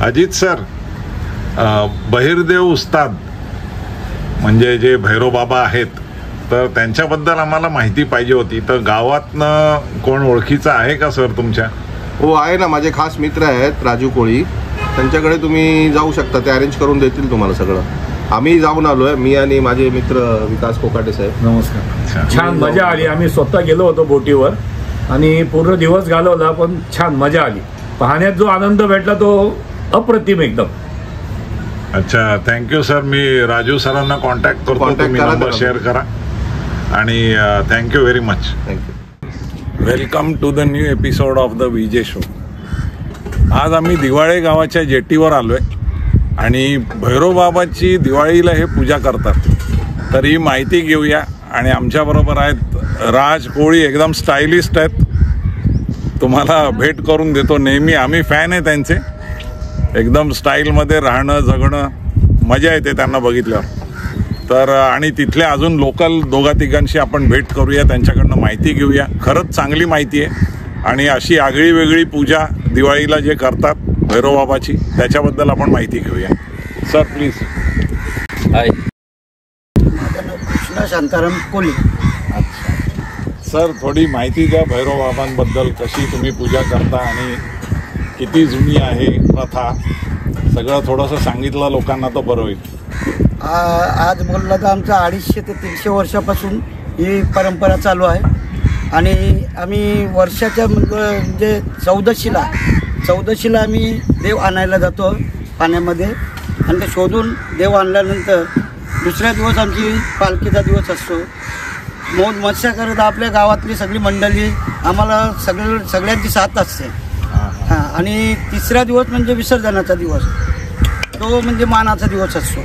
Ajit sir, बहिर्देव उस्ताद म्हणजे जे भैरोबाबा आहेत, तर त्यांच्याबद्दल आम्हाला माहिती पाहिजे होती. तर गावातनं कोण ओळखीचं आहे का सर तुमच्या? हो आहे ना, माझे खास मित्र आहेत राजू कोळी, त्यांच्याकडे तुम्ही जाऊ शकता, ते अरेंज करून देतील तुम्हाला सगळं. आम्ही जाऊन आलो आहे, मी आणि माझे मित्र विकास कोकाटे साहेब. नमस्कार. छान मजा आली. आम्ही स्वतः गेलो होतो बोटीवर आणि पूर्ण दिवस घालवला, पण छान मजा आली. पाहण्यात जो आनंद भेटला तो अप्रतिम एकदम. अच्छा, थँक्यू सर. मी राजू सरांना कॉन्टॅक्ट करतो, तुम्ही नंबर शेअर करा. आणि thank you very much. Thank you. Welcome to the new episode of the VJ show. आज आम्ही दिवाळे गावाच्या जेटीवर आलोय आणि भैरोबाबाची दिवाळीला हे पूजा करतात, तर ही माहिती घेऊया. आणि आमच्याबरोबर आहेत राज कोळी, एकदम स्टायलिस्ट आहेत. तुम्हाला भेट करून देतो. नेहमी आम्ही फॅन आहे त्यांचे. एकदम स्टाईलमध्ये राहणं, जगणं, मजा येते त्यांना बघितल्यावर. तर आणि तिथले अजून लोकल दोघा तिघांशी आपण भेट करूया, त्यांच्याकडनं माहिती घेऊया. खरंच चांगली माहिती आहे. आणि अशी आगळी वेगळी पूजा दिवाळीला जे करतात भैरोबाबाची, त्याच्याबद्दल आपण माहिती घेऊया. Sir please. हाय, माझं नाव कृष्णा शांताराम कोळी. सर, थोडी माहिती द्या भैरोबाबांबद्दल. कशी तुम्ही पूजा करता आणि किती जुनी आहे प्रथा, सगळं थोडंसं सांगितलं लोकांना तर बरं होईल. आज बोललं तर आमचं 250 ते 300 वर्षापासून ही परंपरा चालू आहे. आणि आम्ही वर्षाच्या म्हणजे 14शीला आम्ही देव आणायला जातो पाण्यामध्ये. आणि ते शोधून देव आणल्यानंतर दुसऱ्या दिवस आमची पालखीचा दिवस असतो. मौज मस्त्या करत आपल्या गावातली सगळी मंडळी, आम्हाला सगळ्यांची साथ असते. हां, आणि तिसरा दिवस म्हणजे विसर्जनाचा दिवस, तो म्हणजे मानाचा दिवस असतो.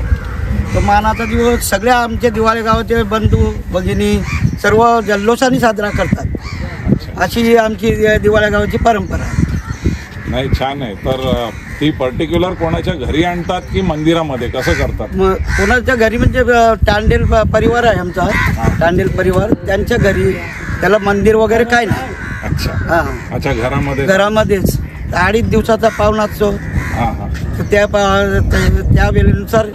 तो मानाचा दिवस सगळ्या आमच्या दिवाळी गावाचे बंधू भगिनी सर्व जल्लोषाने साजरा करतात. अशी आमची दिवाळी गावाची परंपरा आहे. नाही, छान आहे. तर ती पर्टिक्युलर कोणाच्या घरी आणतात की मंदिरामध्ये, कसं करतात? मग कोणाच्या घरी म्हणजे टांडेल परिवार आहे आमचा, टांडेल परिवार, त्यांच्या घरी. त्याला मंदिर वगैरे काय नाही. अच्छा. हां, अच्छा. घरामध्येच 2.5 दिवसाचा पाहुणा असतो. हां. त्या वेळेनुसार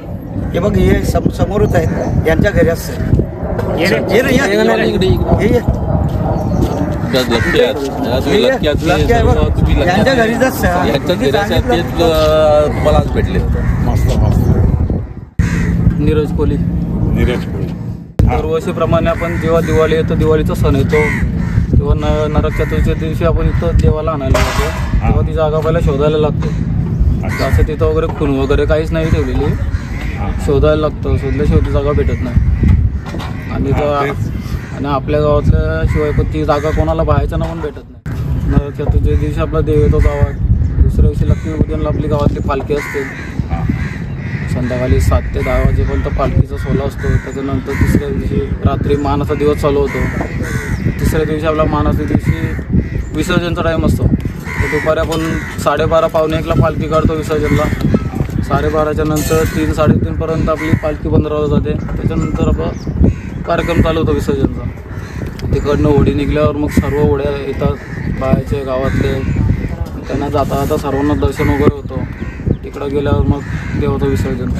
हे बघ, हे समोरच आहेत, यांच्या घरी असतं. यांच्या घरीच असतं. तुम्हाला आज भेटले. मस्त मस्त. नीरज कोली. दरवर्षीप्रमाणे आपण जेव्हा दिवाळी येतो, दिवाळीचा सण येतो, तेव्हा नरक चतुर्थीच्या दिवशी आपण इथं देवाला आणायला जातो. तेव्हा ती जागा पहिला शोधायला लागतो. असं तिथं वगैरे खून वगैरे काहीच नाही ठेवलेली, शोधायला लागतं. शोधल्याशिवाय ती जागा भेटत नाही. आणि आपल्या गावातल्या शिवाय पण ती जागा कोणाला बाहेरच्या नावून भेटत नाही. नरक चतुर्थीच्या दिवशी आपला देव येतो गावात. दुसऱ्या दिवशी लक्ष्मी पूजनला आपली गावातली पालखी असते. संध्याकाळी 7 ते 10 वाजेपर्यंत पालखीचा सोहळा असतो. त्याच्यानंतर तिसऱ्या दिवशी रात्री मानाचा दिवस चालू होतो. तिसऱ्या दिवशी आपला मानाच्या दिवशी विसर्जनचा टाईम असतो. दुपारी आपण 12:30 पावणे 1ला पालखी काढतो विसर्जनला. 12:30च्या नंतर 3-3:30पर्यंत आपली पालखी बंद राहत जाते. त्याच्यानंतर आपला कार्यक्रम चालू होतो विसर्जनचा. तिकडनं होडी निघल्यावर मग सर्व होड्या येतात बाहेरचे गावातले. त्यांना जाता सर्वांना दर्शन वगैरे होतं. तिकडं गेल्यावर मग देवाचं विसर्जन.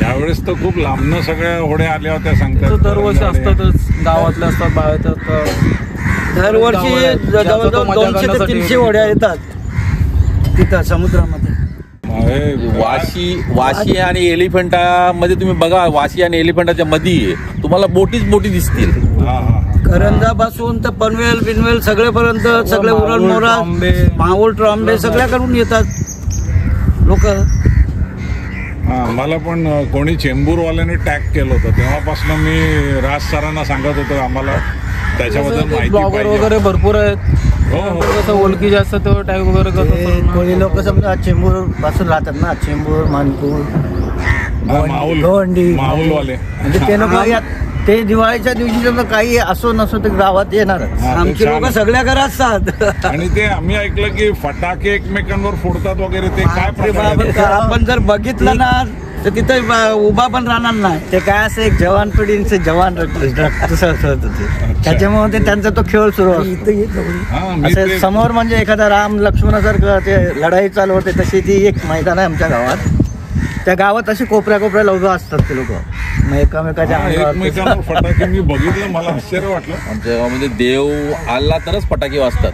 यावेळेस तर खूप लांबनं सगळ्या होड्या आल्या होत्या सांगतात. दरवर्षी असतातच, गावातल्या असतात, बाहेरच्या असतात. दरवर्षी जवळजवळ 200 ते 300 होड्या येतात तिथं समुद्रामध्ये. वाशी आणि एलिफंटामध्ये तुम्ही बघा, वाशी आणि एलिफंटाच्या मध्ये तुम्हाला बोटीच बोटी दिसतील. करंजापासून तर पनवेल बिनवेल सगळेपर्यंत सगळे उरण मोरा माहुल ट्रॉम्बे सगळ्याकडून येतात लोक. मला पण कोणी चेंबूरवाल्याने टॅग केलं होतं, तेव्हापासून मी राज सरांना सांगत होतो आम्हाला त्याच्याबद्दल माहिती ब्लॉगर वगैरे भरपूर आहेत. कसं ओळखी जास्त तेव्हा टॅग वगैरे करतात. कोणी लोक समजा चेंबूर पासून राहतात ना, चेंबूर, मानपूर, माहुलवाले. म्हणजे ते लोक ते दिवाळीच्या दिवशी काही असो नसो ते गावात येणार. आमची लोक सगळ्या घरात असतात. आणि ते आम्ही ऐकलं की फटाके एकमेकांवर फोडतात वगैरे. ते काय आपण जर बघितलं ना, तर तिथं उभा पण राहणार नाही. ते काय असं एक जवान पिढींचे जवान त्याच्यामुळे ते त्यांचा तो खेळ सुरू असतो. हा, मी असं ते- समोर म्हणजे एखादा राम लक्ष्मणासारखं ते लढाई चालू होते तशी ती एक मैदान आहे आमच्या गावात. त्या गावात अशी कोपऱ्याला उभं असतात ते लोक मग एकामेकाच्या अंगावर. एकमेकांवर फटाके मी बघितलं, मला आश्चर्य वाटलं. आमच्या गावामध्ये देव आला तरच फटाके वाजतात.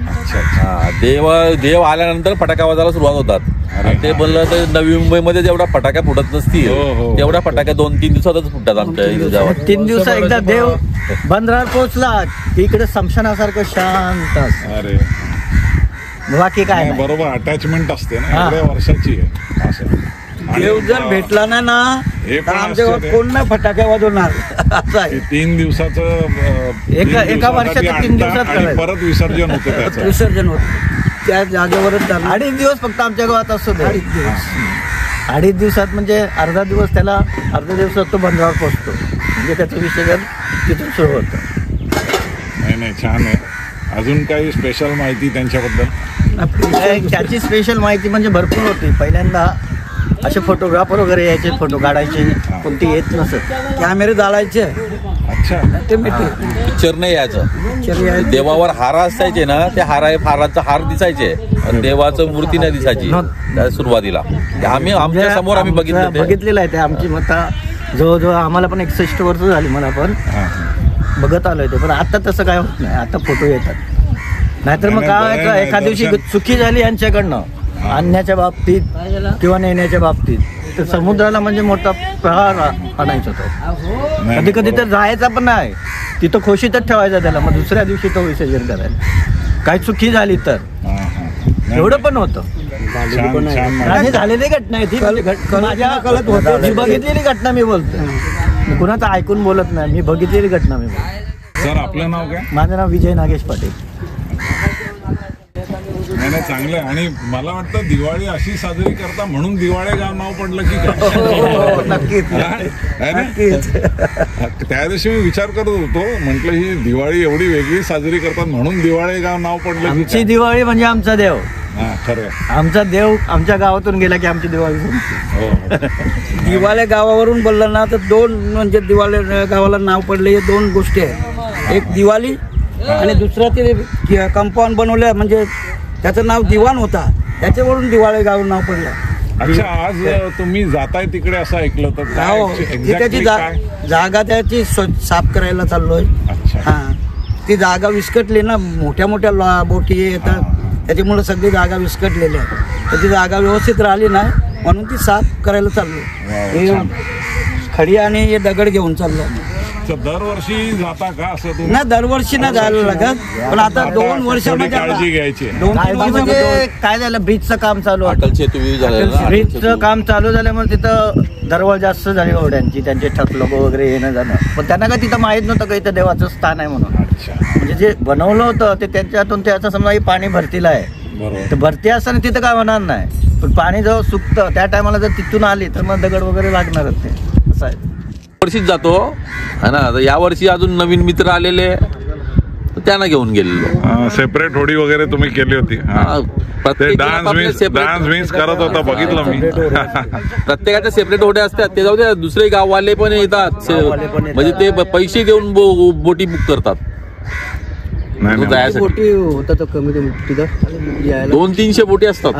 अच्छा हा, देव आल्यानंतर फटाका वाजायला सुरुवात होतात. आणि ते बोललं तर नवी मुंबईमध्ये जेवढ्या फटाक्या फुटत नसतील हो, हो. तेवढ्या फटाक्या 2-3 दिवसातच फुटतात आमच्या इथे गावात. 3 दिवस एकदा देव बंदरावर पोहोचला की इकडे समशानासारखं शांत असतं. अरे बाकी काय नाही, नाही. बरोबर अटॅचमेंट असते ना, हा. एवढ्या वर्षाची आहे असं. आणि, देव जर भेटला ना हे तर पण आमच्या गावात आश्चर्य. कोण नाही फटाक्या वाजवणार असं आहे. 3 दिवसाचं एका वर्षाचं 3 दिवसात आणि करायचं. परत विसर्जन होतं त्याचं. विसर्जन होत त्या जागेवरच 2.5 दिवस फक्त आमच्या गावात असतो. 2.5 दिवसात म्हणजे अर्धा दिवस त्याला अर्ध्या दिवसात तो बंदरावर पोहोचतो. म्हणजे त्याचं विसर्जन तिथून सुरू होतं. नाही छान आहे. अजून काही स्पेशल माहिती त्यांच्याबद्दल? त्याची स्पेशल माहिती म्हणजे भरपूर होती. पहिल्यांदा असे फोटोग्राफर वगैरे यायचे, फोटो काढायचे, कोणती येत नसत, कॅमेरे जाळायचे. अच्छा. ते पिक्चर नाही यायचं. देवावर हार असायचे ना, ते हाराचा हार दिसायचे, देवाचं मूर्ती नाही दिसायची त्या सुरुवातीला. आम्ही आमच्या समोर आम्ही बघितलेलं आहे ते. आमची मता जवळजवळ आम्हाला पण 61 वर्ष झाली, मला पण बघत आलोय ते. पण आता तसं काय होत नाही, आता फोटो येतात. नाहीतर मग काय एखाद दिवशी चुकी झाली यांच्याकडनं आणण्याच्या बाबतीत किंवा नेण्याच्या बाबतीत तर समुद्राला म्हणजे मोठा प्रहार आणायचा तो. कधी कधी तर जायचा पण नाही, तिथं खोशीतच ठेवायचा त्याला, मग दुसऱ्या दिवशी तो विसर्जन करायला. काही चुकी झाली तर एवढं पण होतं. आणि झालेली घटना आहे ती, माझ्या कळत होतं. मी बघितलेली घटना मी बोलतो, मी कुणाचं ऐकून बोलत नाही, मी बघितलेली घटना मी बोलतो. सर आपलं नाव काय? माझं नाव विजय नागेश पाटील. नाही चांगलं आहे. आणि मला वाटतं दिवाळी अशी साजरी करता म्हणून दिवाळे गाव नाव पडलं की काय? नक्कीच आहे ना? नक्कीच. त्या दिवशी मी विचार करत होतो, म्हटलं ही दिवाळी एवढी वेगळी साजरी करतात म्हणून दिवाळे गाव नाव पडलं की आमची काय? दिवाळी म्हणजे आमचा देव. हा खरं. आमचा देव आमच्या गावातून गेला की आमची दिवाळी संपते. हो. दिवाळे गावावरून बोललं ना तर 2 म्हणजे दिवाळे गावाला नाव पडले, हे 2 गोष्टी आहेत. एक दिवाळी आणि दुसरा ते कंपाऊंड बनवलं, म्हणजे त्याचं नाव दिवाण होता, त्याच्यावरून दिवाळे गाव नाव पडलं. अच्छा, आज तुम्ही जाताय तिकडे असं ऐकलं तर काय हो, exactly त्याची काय? जागा त्याची साफ करायला चाललोय. अच्छा. हा, ती जागा विस्कटली ना, मोठ्या बोटी येतात, त्याच्यामुळे सगळी जागा विस्कटलेली आहे. तर ती जागा व्यवस्थित राहिली नाही म्हणून ती साफ करायला चाललोय. हे खडी आणि हे दगड घेऊन चाललो. तर दरवर्षी जाता का असं तुम्ही? ना दरवर्षी ना जायला लागत, पण आता 2 वर्षामध्ये काळजी घ्यायची. 2-3 म्हणजे काय झालं, ब्रिजचं काम चालू आहे. अटल सेतू झालेलं ना, ब्रिजचं काम चालू झाल्यामुळे तिथं दरवाजा जास्त झाले ओढ्यांची, त्यांचे ठक लोक वगैरे येणं जाणं. पण त्यांना काय तिथं माहित नव्हतं का इथं देवाचं स्थान आहे म्हणून. अच्छा, म्हणजे जे बनवलं होतं ते त्यांच्यातून ते असं समजा ही पाणी भरतीला आहे, बरोबर. तर भरती असताना तिथं काय होणार नाही, पण पाणी जेव्हा सुकतं त्या टायमाला जर तिथून आली तर मग दगड वगैरे लागणारच ते, असं आहे. वर्षीच जातो है ना. तर या वर्षी अजून नवीन मित्र आलेले, तर त्यांना घेऊन गेलेलो. सेपरेट होडी वगैरे तुम्ही केली होती? हा. ते डान्स मीन्स करत होता, बघितलं मी. प्रत्येकाच्या सेपरेट होड्या असतात. ते जाऊ द्या, दुसरे गाववाले पण येतात, म्हणजे ते पैसे देऊन बोटी बुक करतात. बोटी होतात कमी तिथं 200-300 बोटी असतात.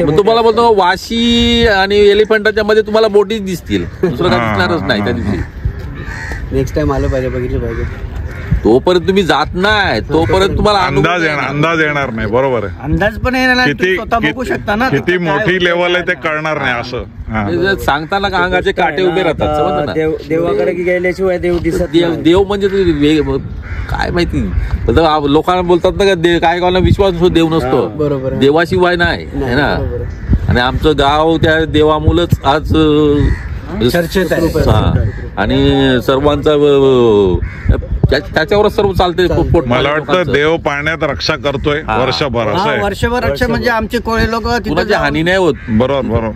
मग तुम्हाला बोलतो वाशी आणि एलिफंटाच्या मध्ये तुम्हाला बोटीच दिसतील, दुसरं काय दिसणारच नाही त्या दिवशी. नेक्स्ट टाइम आलं पाहिजे, बघितलं पाहिजे. तोपर्यंत तुम्ही जात नाही, तोपर्यंत तुम्हाला अंदाज येणार नाही. बरोबर आहे. अंदाज पण येणार नाही, तुम्ही स्वतः बघू शकता ना किती मोठी लेवल आहे ते कळणार नाही असं. हा. सांगताना का अंगाचे काटे उभे राहतात, समजलं ना. देवाकडे गेल्याशिवाय देव दिसत देव म्हणजे काय माहिती, लोकांना बोलतात ना का काय गावाला विश्वास देव नसतो, बरोबर. देवाशिवाय नाही है ना. आणि आमचं गाव त्या देवामुळेच आज चर्चेत आहे. हा, आणि सर्वांचा त्याच्यावरच सर्व चालते. मला वाटतं देव पाण्यात रक्षा करतोय वर्षभर, असं आहे. वर्षभर रक्षा म्हणजे आमचे कोळे लोक कुणाची हानी नाही होत. बरोबर.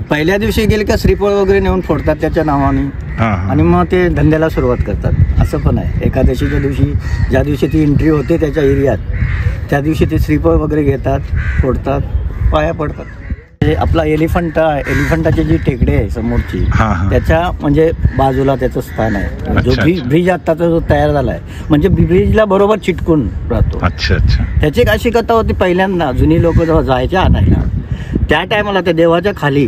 पहिल्या दिवशी गेले का श्रीफळ वगैरे नेऊन फोडतात त्याच्या नावाने, आणि मग ते धंद्याला सुरुवात करतात. असं पण आहे. एकादशीच्या दिवशी, ज्या दिवशी ती एंट्री होते त्याच्या एरियात, त्या दिवशी ते श्रीफळ वगैरे घेतात, फोडतात, पाया पडतात. आपला एलिफंटाची जी टेकडी आहे समोरची, हा. त्याच्या म्हणजे बाजूला त्याचं स्थान आहे. जो अच्छा, ब्रिज आत्ताचा जो तयार झाला आहे, म्हणजे ब्रिजला बरोबर चिटकून राहतो. अच्छा अच्छा. त्याची एक अशी कथा होती, पहिल्यांदा जुनी लोक जेव्हा जायचे आणायला, त्या टायमाला त्या देवाच्या खाली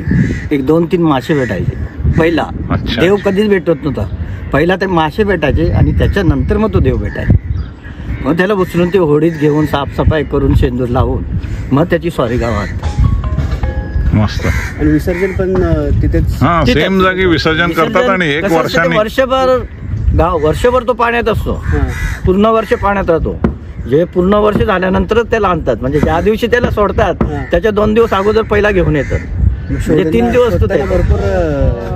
एक 2-3 मासे भेटायचे. पहिला अच्छा. देव कधीच भेटत नव्हता, पहिला ते मासे भेटायचे आणि त्याच्यानंतर मग तो देव भेटायचा. मग त्याला उचलून ते होडीत घेऊन साफसफाई करून शेंदूर लावून मग त्याची स्वारी गावात. मस्त. आणि विसर्जन पण तिथेच. हा, सेम जागी विसर्जन करतात आणि एक कसं असतं ते वर्षाने वर्षभर तो पाण्यात असतो. पूर्ण वर्ष पाण्यात राहतो. जे पूर्ण वर्ष झाल्यानंतरच त्याला आणतात. म्हणजे ज्या दिवशी त्याला सोडतात त्याच्या 2 दिवस अगोदर पहिला घेऊन येतात. म्हणजे 3 दिवस तो ते भरपूर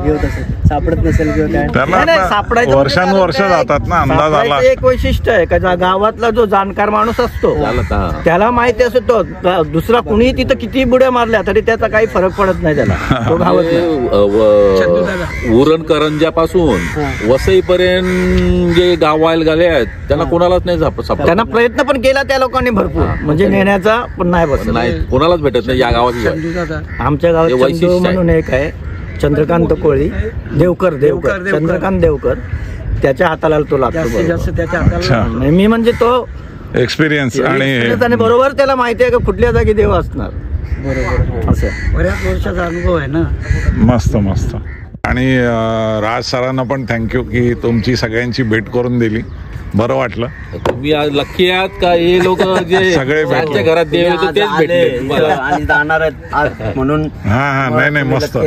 हे होत असेल, सापडत नसेल किंवा काय. त्याला नाही, आता सापडायचं वर्षानुवर्ष जातात ना, अंदाज आला. सापडायचं एक वैशिष्ट्य आहे का गावातला जो जाणकार माणूस असतो त्याला माहिती असतो. दुसरा कुणी तिथं किती बुड्या मारल्या तरी त्याचा काही फरक पडत नाही त्याला. तो उरण करंजापासून वसईपर्यंत जे गावायला गेले आहेत त्यांना कोणालाच नाही सापडत. त्यांना प्रयत्न पण केला त्या लोकांनी भरपूर, म्हणजे नेण्याचा पण नाही बसत. नाही, कोणालाच भेटत नाही या गावात. आमच्या गावात चंदू म्हणून एक आहे, चंद्रकांत कोळी, देवकर चंद्रकांत देवकर, त्याच्या हाताला तो लागतो जास्त त्याच्या हाताला. अच्छा. मी म्हणजे तो एक्सपिरियन्स आणि बरोबर त्याला माहिती आहे का कुठल्या जागी देव असणार. बरोबर. असं बऱ्याच वर्षाचा अनुभव आहे ना. मस्त मस्त. आणि राज सरांना पण थँक्यू की तुमची सगळ्यांची भेट करून दिली. बरं वाटलं. तुम्ही आज लक्की आहात का हे लोक जे सगळे भेटले. त्यांच्या घरात देव येतो तेच भेटले आणि जाणार आहेत म्हणून. हा, नाही मस्त.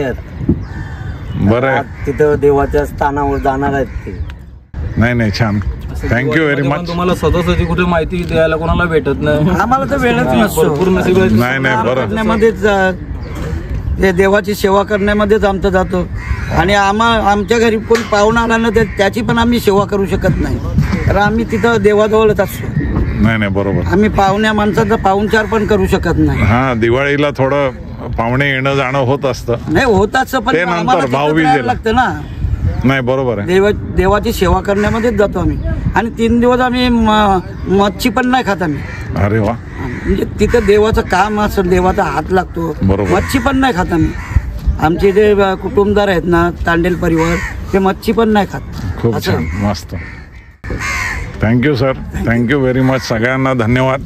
बरं आहे. तिथं देवाच्या स्थानावर जाणार आहेत ते. नाही छान. Thank you very much. तुम्हाला स्वतःची कुठे माहिती द्यायला कोणाला भेटत नाही. आम्हाला तर वेळच नसतो. पूर्ण नाही बरं. करण्यामध्येच ते देवाची सेवा करण्यामध्येच आमचं जातो. आणि आमच्या घरी कोणी पाहुणा आला ना तर त्याची पण आम्ही सेवा करू शकत नाही, कारण आम्ही तिथं देवाजवळच असतो. नाही बरोबर. आम्ही पाहुण्या माणसाचा पाहुणचार पण करू शकत नाही. हा, दिवाळीला थोडं पाहुणे येणं जाणं होत असतं. नाही होत असं, पण ते नंतर आम्हाला तिथं भाऊबीजेला. राहायला लागतं ना. नाही बरोबर आहे. देवाची सेवा करण्यामध्येच जातो आम्ही. आणि 3 दिवस आम्ही मच्छी पण नाही खात आम्ही. अरे वा. म्हणजे तिथं देवाचं काम असं, देवाचा हात लागतो. बरोबर. मच्छी पण नाही खात आम्ही. आमचे जे कुटुंबदार आहेत ना, तांडेल परिवार, ते मच्छी पण नाही खात. खूप छान, मस्त. Thank you sir. Thank you very much. सगळ्यांना धन्यवाद.